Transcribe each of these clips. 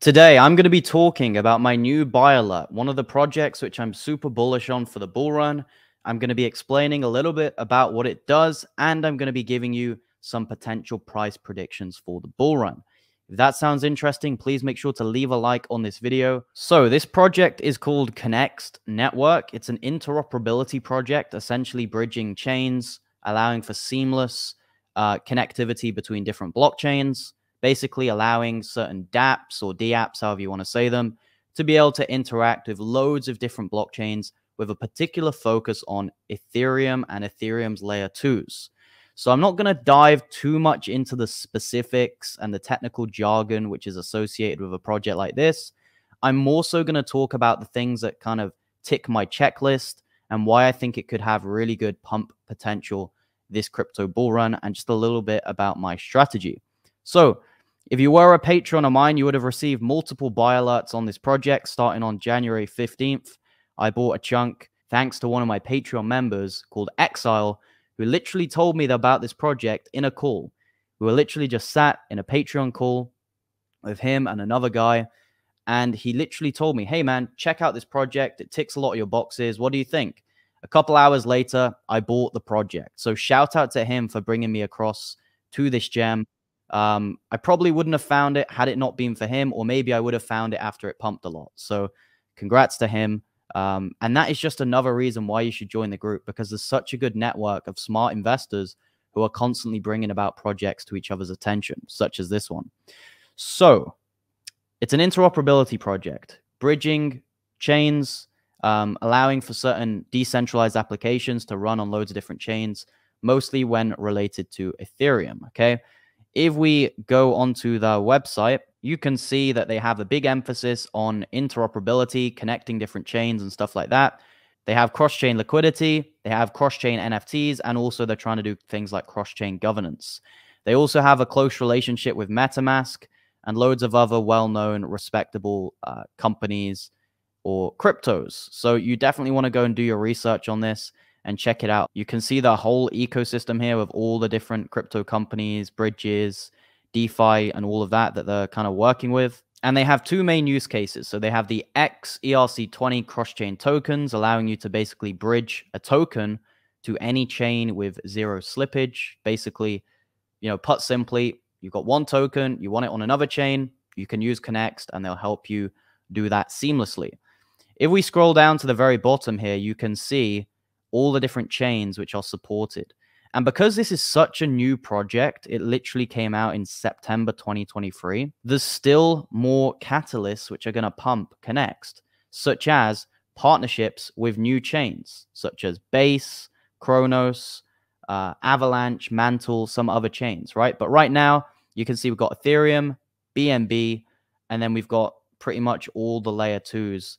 Today, I'm going to be talking about my new buy alert, one of the projects which I'm super bullish on for the bull run. I'm going to be explaining a little bit about what it does, and I'm going to be giving you some potential price predictions for the bull run. If that sounds interesting, please make sure to leave a like on this video. So this project is called Connext Network. It's an interoperability project, essentially bridging chains, allowing for seamless connectivity between different blockchains, basically allowing certain dApps or dApps, however you want to say them, to be able to interact with loads of different blockchains with a particular focus on Ethereum and Ethereum's layer 2s. So I'm not going to dive too much into the specifics and the technical jargon which is associated with a project like this. I'm more so going to talk about the things that kind of tick my checklist and why I think it could have really good pump potential this crypto bull run, and just a little bit about my strategy. So if you were a patron of mine, you would have received multiple buy alerts on this project starting on January 15th. I bought a chunk thanks to one of my Patreon members called Exile, who literally told me about this project in a call. We were literally just sat in a Patreon call with him and another guy, and he literally told me, hey man, check out this project. It ticks a lot of your boxes. What do you think? A couple hours later, I bought the project. So shout out to him for bringing me across to this gem. I probably wouldn't have found it had it not been for him, or maybe I would have found it after it pumped a lot. So congrats to him. And that is just another reason why you should join the group, because there's such a good network of smart investors who are constantly bringing about projects to each other's attention, such as this one. So it's an interoperability project, bridging chains, allowing for certain decentralized applications to run on loads of different chains, mostly when related to Ethereum, okay? If we go onto the website, you can see that they have a big emphasis on interoperability, connecting different chains and stuff like that. They have cross-chain liquidity, they have cross-chain NFTs, and also they're trying to do things like cross-chain governance. They also have a close relationship with MetaMask and loads of other well-known, respectable companies or cryptos. So you definitely want to go and do your research on this and check it out. You can see the whole ecosystem here with all the different crypto companies, bridges, DeFi, and all of that they're kind of working with. And they have two main use cases. So they have the XERC20 cross-chain tokens, allowing you to basically bridge a token to any chain with zero slippage. Basically, put simply, you've got one token, you want it on another chain, you can use Connext, and they'll help you do that seamlessly. If we scroll down to the very bottom here, you can see all the different chains which are supported. And because this is such a new project, it literally came out in September 2023, there's still more catalysts which are going to pump Connext, such as partnerships with new chains, such as Base, Kronos, Avalanche, Mantle, some other chains, right? But right now, you can see we've got Ethereum, BNB, and then we've got pretty much all the layer 2s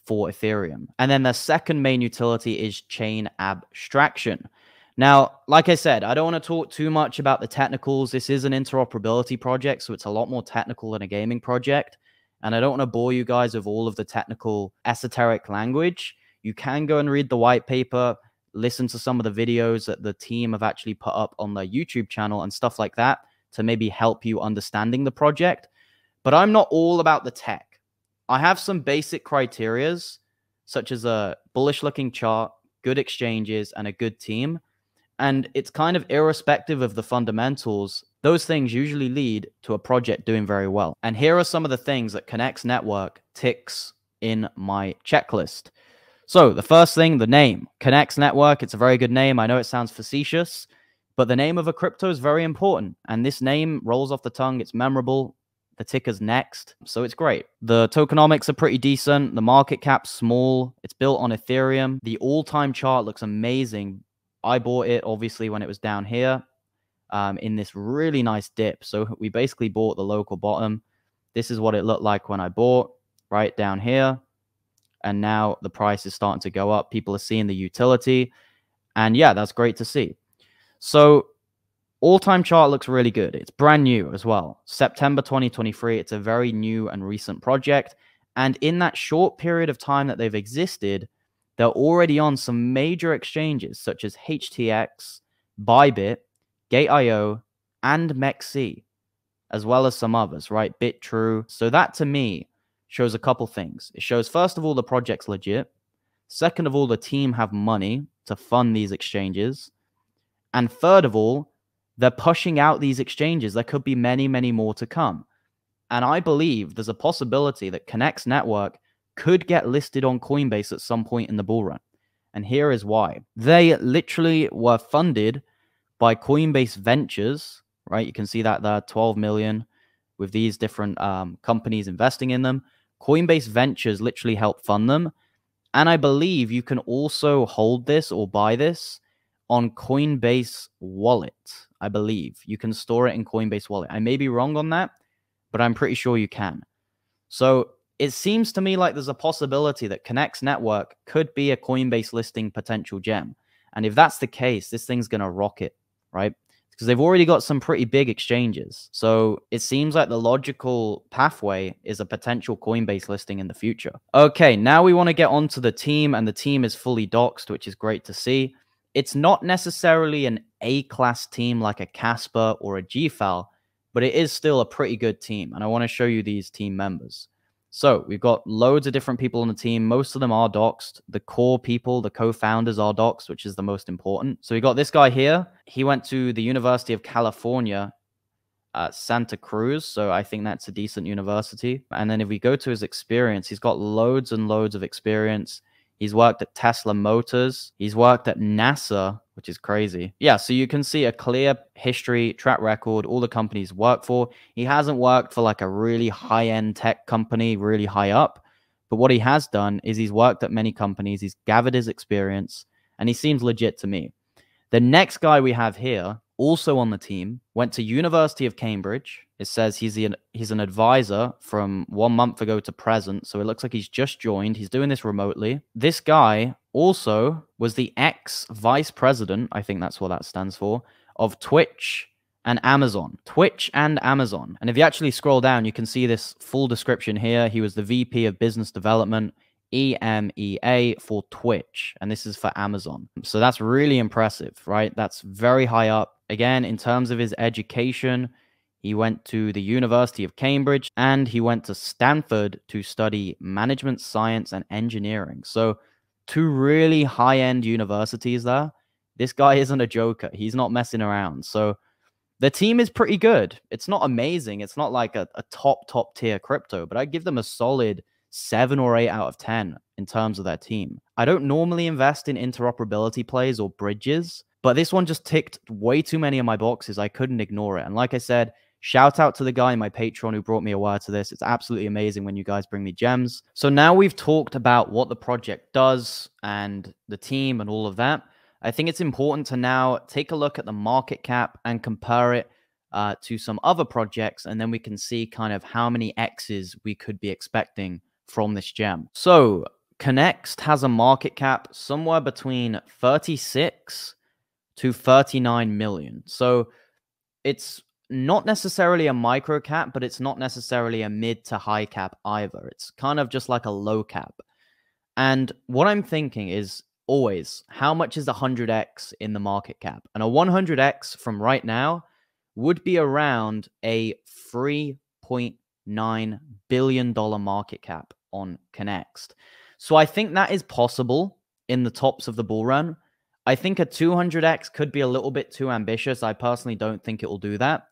for Ethereum. And then the second main utility is chain abstraction. Now, like I said, I don't want to talk too much about the technicals. This is an interoperability project, so it's a lot more technical than a gaming project. And I don't want to bore you guys with all of the technical esoteric language. You can go and read the white paper, listen to some of the videos that the team have actually put up on their YouTube channel and stuff like that to maybe help you understanding the project. But I'm not all about the tech. I have some basic criterias, such as a bullish looking chart, good exchanges, and a good team. And it's kind of irrespective of the fundamentals. Those things usually lead to a project doing very well. And here are some of the things that Connext Network ticks in my checklist. So the first thing, the name. Connext Network, it's a very good name. I know it sounds facetious, but the name of a crypto is very important. And this name rolls off the tongue. It's memorable. The ticker's next, so it's great. The tokenomics are pretty decent. The market cap's small. It's built on Ethereum. The all-time chart looks amazing. I bought it, obviously, when it was down here in this really nice dip. So we basically bought the local bottom. This is what it looked like when I bought, right down here. And now the price is starting to go up. People are seeing the utility. And yeah, that's great to see. So all-time chart looks really good. It's brand new as well. September 2023. It's a very new and recent project. And in that short period of time that they've existed, they're already on some major exchanges such as HTX, Bybit, Gate.io, and MEXC. as well as some others, right? BitTrue. So that to me shows a couple things. It shows, first of all, the project's legit. Second of all, the team have money to fund these exchanges. And third of all, they're pushing out these exchanges. There could be many, many more to come. And I believe there's a possibility that Connext Network could get listed on Coinbase at some point in the bull run. And here is why. They literally were funded by Coinbase Ventures, right? You can see that there, 12 million with these different companies investing in them. Coinbase Ventures literally helped fund them. And I believe you can also hold this or buy this on Coinbase Wallet. I believe you can store it in Coinbase Wallet. I may be wrong on that, but I'm pretty sure you can. So it seems to me like there's a possibility that Connext Network could be a Coinbase listing potential gem. And if that's the case, this thing's going to rocket, right? Because they've already got some pretty big exchanges. So it seems like the logical pathway is a potential Coinbase listing in the future. Okay, now we want to get onto the team, and the team is fully doxed, which is great to see. It's not necessarily an A-class team like a Casper or a GFAL, but it is still a pretty good team. And I want to show you these team members. So we've got loads of different people on the team. Most of them are doxed. The core people, the co-founders are doxed, which is the most important. So we got this guy here. He went to the University of California at Santa Cruz. So I think that's a decent university. And then if we go to his experience, he's got loads and loads of experience. He's worked at Tesla Motors. He's worked at NASA, which is crazy. Yeah, so you can see a clear history, track record, all the companies worked for. He hasn't worked for like a really high-end tech company, really high up. But what he has done is he's worked at many companies. He's gathered his experience, and he seems legit to me. The next guy we have here, also on the team, went to University of Cambridge. It says he's an advisor from 1 month ago to present. So it looks like he's just joined. He's doing this remotely. This guy also was the ex-vice president, I think that's what that stands for, of Twitch and Amazon. Twitch and Amazon. And if you actually scroll down, you can see this full description here. He was the VP of Business Development, EMEA, for Twitch, and this is for Amazon. So that's really impressive, right? That's very high up. Again, in terms of his education, he went to the University of Cambridge and he went to Stanford to study management science and engineering. So two really high-end universities there. This guy isn't a joker. He's not messing around. So the team is pretty good. It's not amazing. It's not like a top tier crypto, but I give them a solid 7 or 8 out of 10 in terms of their team. I don't normally invest in interoperability plays or bridges, but this one just ticked way too many of my boxes. I couldn't ignore it. And like I said, shout out to the guy in my Patreon who brought me aware to this. It's absolutely amazing when you guys bring me gems. So now we've talked about what the project does and the team and all of that. I think it's important to now take a look at the market cap and compare it to some other projects, and then we can see kind of how many X's we could be expecting from this gem. So Connext has a market cap somewhere between 36 to 39 million. So it's not necessarily a micro cap, but it's not necessarily a mid to high cap either. It's kind of just like a low cap. And what I'm thinking is always, how much is 100x in the market cap? And a 100x from right now would be around a $3.9 billion market cap on Connext. So I think that is possible in the tops of the bull run. I think a 200x could be a little bit too ambitious. I personally don't think it will do that.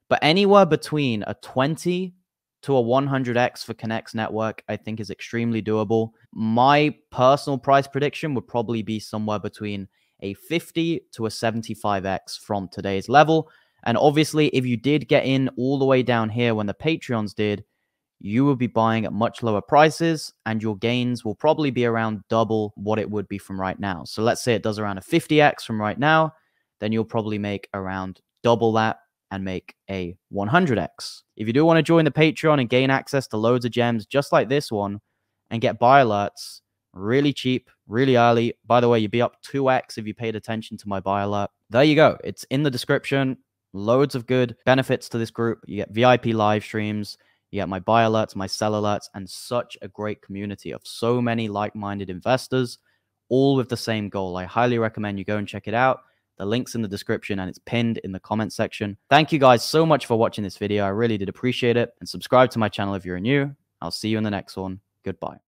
But anywhere between a 20 to a 100x for Connext Network, I think is extremely doable. My personal price prediction would probably be somewhere between a 50 to a 75x from today's level. And obviously, if you did get in all the way down here when the Patreons did, you will be buying at much lower prices and your gains will probably be around double what it would be from right now. So let's say it does around a 50x from right now, then you'll probably make around double that and make a 100x. If you do want to join the Patreon and gain access to loads of gems just like this one and get buy alerts really cheap, really early. By the way, you'd be up 2x if you paid attention to my buy alert. There you go. It's in the description. Loads of good benefits to this group. You get VIP live streams. You get my buy alerts, my sell alerts, and such a great community of so many like-minded investors, all with the same goal. I highly recommend you go and check it out. The link's in the description and it's pinned in the comment section. Thank you guys so much for watching this video. I really did appreciate it. And subscribe to my channel if you're new. I'll see you in the next one. Goodbye.